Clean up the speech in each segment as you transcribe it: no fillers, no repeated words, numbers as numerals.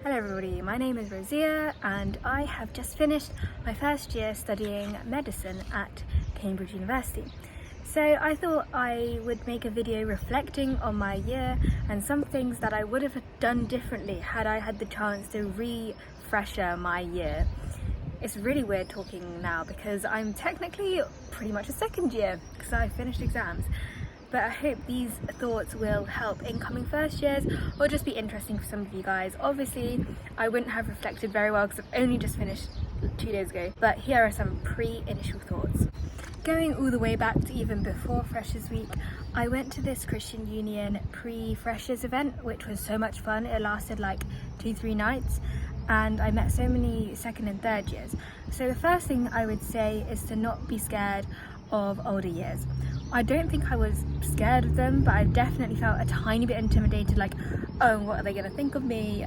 Hello everybody, my name is Rosia and I have just finished my first year studying medicine at Cambridge University. So I thought I would make a video reflecting on my year and some things that I would have done differently had I had the chance to refresher my year. It's really weird talking now because I'm technically pretty much a second year because I finished exams. But I hope these thoughts will help incoming first years or just be interesting for some of you guys. Obviously, I wouldn't have reflected very well because I've only just finished 2 days ago, but here are some pre-initial thoughts. Going all the way back to even before Freshers Week, I went to this Christian Union pre-Freshers event, which was so much fun. It lasted like 2-3 nights and I met so many second and third years. So the first thing I would say is to not be scared of older years. I don't think I was scared of them, but I definitely felt a tiny bit intimidated, like, oh, what are they going to think of me?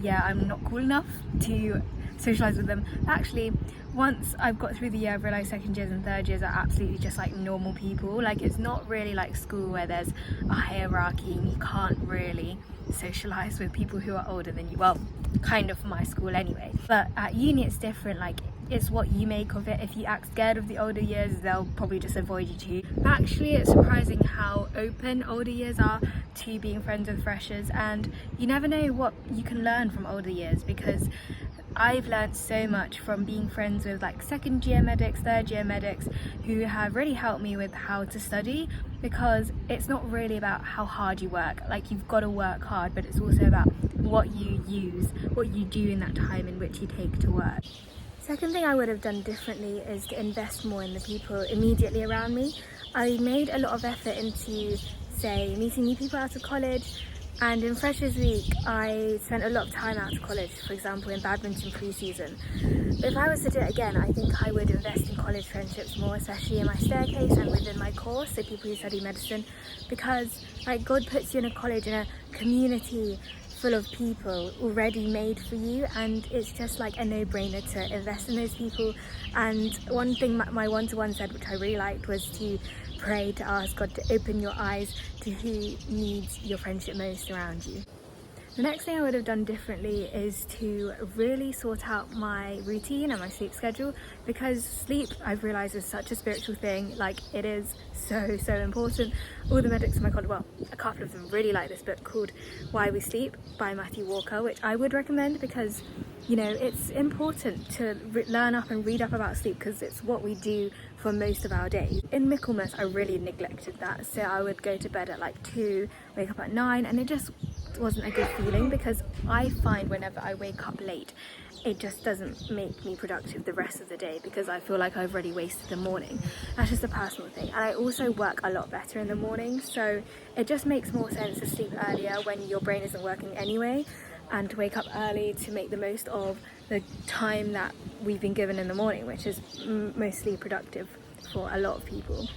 Yeah, I'm not cool enough to socialise with them. Actually, once I've got through the year, I've realised second years and third years are absolutely just like normal people. Like, it's not really like school where there's a hierarchy and you can't really socialise with people who are older than you. Well, kind of for my school anyway. But at uni it's different, like it's what you make of it. If you act scared of the older years, they'll probably just avoid you too. Actually, it's surprising how open older years are to being friends with freshers, and you never know what you can learn from older years, because I've learned so much from being friends with like second year medics, third year medics, who have really helped me with how to study, because it's not really about how hard you work. Like, you've got to work hard, but it's also about what you use, what you do in that time in which you take to work. Second thing I would have done differently is to invest more in the people immediately around me. I made a lot of effort into, say, meeting new people out of college, and in Freshers Week I spent a lot of time out of college, for example in badminton pre-season. But if I was to do it again, I think I would invest in college friendships more, especially in my staircase and within my course, so people who study medicine, because like God puts you in a college, in a community full of people already made for you, and it's just like a no-brainer to invest in those people. And one thing my one-to-one said, which I really liked, was to pray, to ask God to open your eyes to who needs your friendship most around you. The next thing I would have done differently is to really sort out my routine and my sleep schedule, because sleep, I've realised, is such a spiritual thing. Like, it is so important. All the medics in my college, well, a couple of them really like this book called Why We Sleep by Matthew Walker, which I would recommend, because you know, it's important to learn up and read up about sleep, because it's what we do for most of our days. In Michaelmas I really neglected that, so I would go to bed at like 2, wake up at 9, and it just wasn't a good feeling, because I find whenever I wake up late it just doesn't make me productive the rest of the day, because I feel like I've already wasted the morning. That's just a personal thing. And I also work a lot better in the morning, so it just makes more sense to sleep earlier when your brain isn't working anyway, and to wake up early to make the most of the time that we've been given in the morning, which is mostly productive for a lot of people.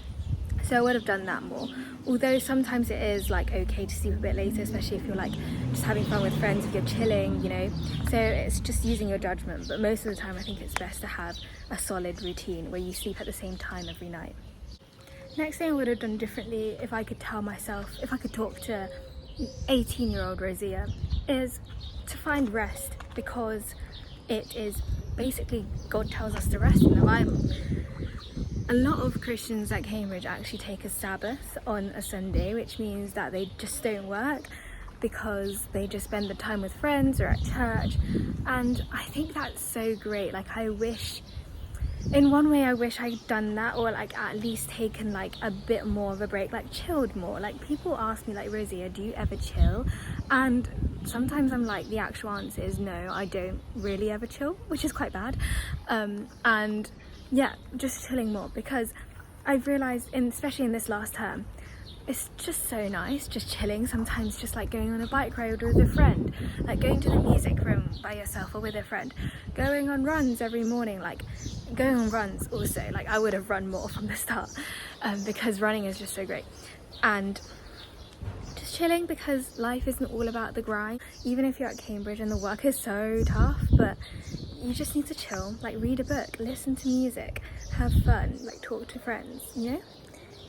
So I would have done that more. Although sometimes it is like okay to sleep a bit later, especially if you're like just having fun with friends, if you're chilling, you know. So it's just using your judgment, but most of the time I think it's best to have a solid routine where you sleep at the same time every night. Next thing I would have done differently, if I could tell myself, if I could talk to 18-year-old Rosia, is to find rest, because it is basically God tells us to rest in the Bible. A lot of Christians at Cambridge actually take a Sabbath on a Sunday, which means that they just don't work because they just spend the time with friends or at church. And I think that's so great. Like, I wish, in one way I wish I'd done that, or like at least taken like a bit more of a break, like chilled more. Like, people ask me like, Rosia, do you ever chill? And sometimes I'm like, the actual answer is no, I don't really ever chill, which is quite bad. And yeah, just chilling more, because I've realised, especially in this last term, it's just so nice just chilling. Sometimes just like going on a bike ride with a friend, like going to the music room by yourself or with a friend, going on runs every morning. Like, going on runs also, like I would have run more from the start, because running is just so great. And just chilling, because life isn't all about the grind. Even if you're at Cambridge and the work is so tough, but you just need to chill, like read a book, listen to music, have fun, like talk to friends, you know?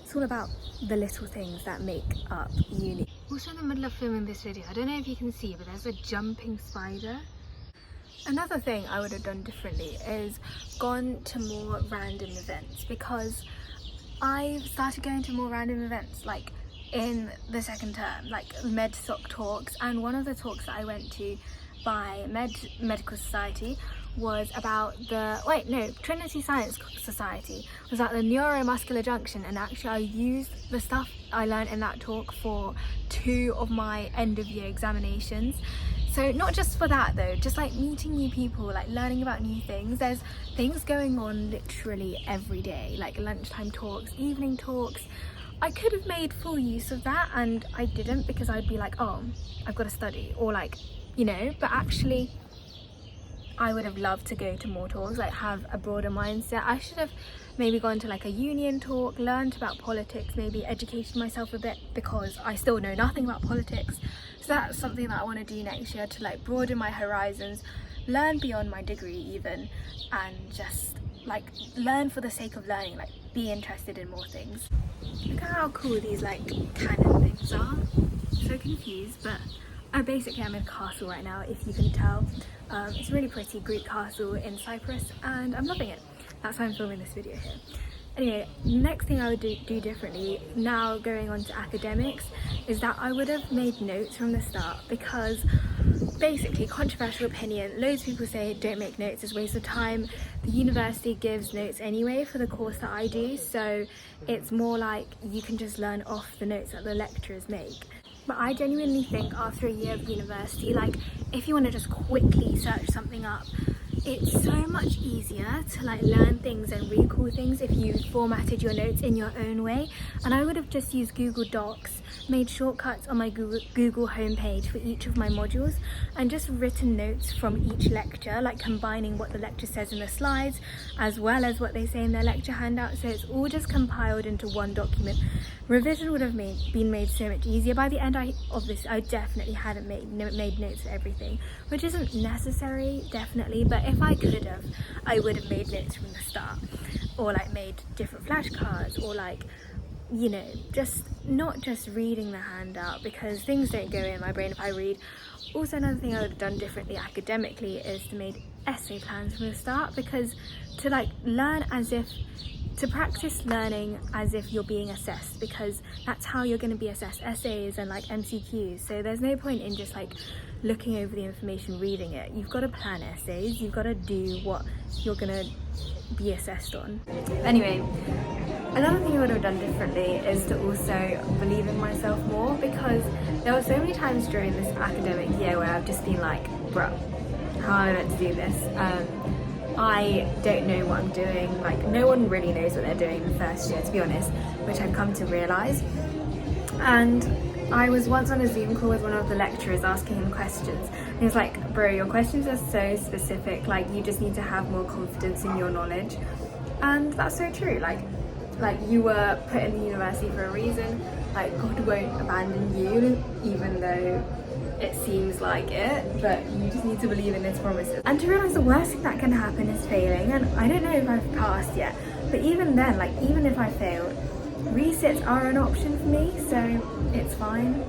It's all about the little things that make up uni. Also in the middle of filming this video, I don't know if you can see, but there's a jumping spider. Another thing I would have done differently is gone to more random events, because I've started going to more random events like in the second term, like MedSoc talks, and one of the talks that I went to by Medical Society was about Trinity Science Society was about the neuromuscular junction, and actually I used the stuff I learned in that talk for 2 of my end of year examinations. So not just for that though, just like meeting new people, like learning about new things. There's things going on literally every day, like lunchtime talks, evening talks. I could have made full use of that, and I didn't, because I'd be like, oh, I've got to study, or like, you know, but actually I would have loved to go to more talks, like have a broader mindset. I should have maybe gone to like a union talk, learned about politics, maybe educated myself a bit, because I still know nothing about politics. So that's something that I want to do next year, to like broaden my horizons, learn beyond my degree even, and just like learn for the sake of learning, like be interested in more things. Look at how cool these like cannon things are. So confused, but basically I'm in a castle right now, if you can tell. It's a really pretty Greek castle in Cyprus, and I'm loving it. That's why I'm filming this video here. Anyway, next thing I would do differently, now going on to academics, is that I would have made notes from the start, because basically, controversial opinion, loads of people say don't make notes, it's a waste of time. The university gives notes anyway for the course that I do, so it's more like you can just learn off the notes that the lecturers make. But I genuinely think after a year of university, like if you want to just quickly search something up, it's so much easier to like learn things and recall things if you formatted your notes in your own way. And I would have just used Google Docs, made shortcuts on my Google homepage for each of my modules, and just written notes from each lecture, like combining what the lecture says in the slides as well as what they say in their lecture handout, so it's all just compiled into one document. Revision would have been made so much easier. By the end of this, I definitely hadn't made notes for everything, which isn't necessary, definitely, but if I could have, I would have made notes from the start, or like made different flashcards, or like, you know, just not just reading the handout, because things don't go in my brain if I read. Also, another thing I would have done differently academically is to make essay plans from the start, because to like learn as if, to practice learning as if you're being assessed, because that's how you're going to be assessed, essays and like MCQs. So there's no point in just like looking over the information, reading it. You've got to plan essays, you've got to do what you're going to be assessed on. Anyway, another thing I would have done differently is to also believe in myself more, because there were so many times during this academic year where I've just been like, bruh, how am I meant to do this? I don't know what I'm doing, like no one really knows what they're doing in the first year, to be honest, which I've come to realise. And I was once on a Zoom call with one of the lecturers asking him questions, and he was like, bro, your questions are so specific, like you just need to have more confidence in your knowledge. And that's so true, like you were put in the university for a reason, like God won't abandon you, even though it seems like it, but you just need to believe in his promises. And to realise the worst thing that can happen is failing, and I don't know if I've passed yet, but even then, like even if I failed, resits are an option for me, so it's fine.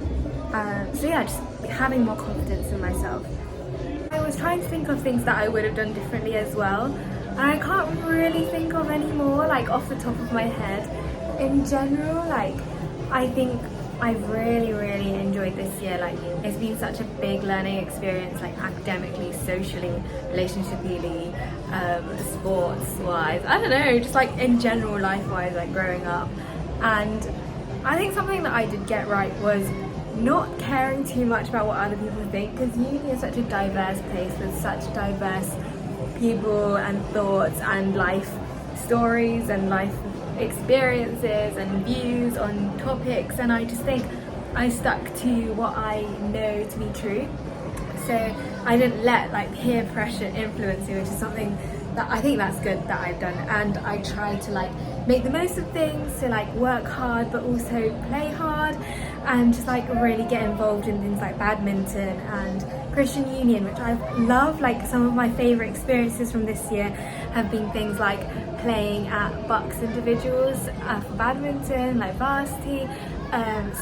So yeah, just having more confidence in myself. I was trying to think of things that I would have done differently as well, and I can't really think of any more, like off the top of my head. In general, like I think I've really enjoyed this year. Like it's been such a big learning experience, like academically, socially, relationshiply, sports wise, I don't know, just like in general life wise, like growing up. And I think something that I did get right was not caring too much about what other people think, because uni is such a diverse place with such diverse people and thoughts and life stories and life experiences and views on topics, and I just think I stuck to what I know to be true. So I didn't let like peer pressure influence me, which is something that I think that's good that I've done. And I try to like make the most of things, to like work hard but also play hard, and just like really get involved in things like badminton and Christian Union, which I love. Like some of my favourite experiences from this year have been things like playing at Bucks individuals for badminton, like varsity,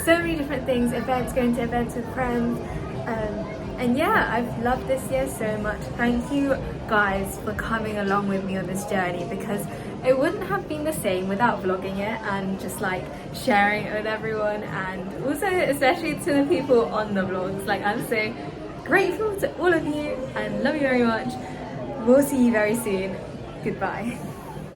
so many different things, events, going to events with friends, and yeah, I've loved this year so much. Thank you guys for coming along with me on this journey, because it wouldn't have been the same without vlogging it and just like sharing it with everyone, and also especially to the people on the vlogs. Like, I'm so grateful to all of you and love you very much. We'll see you very soon. Goodbye.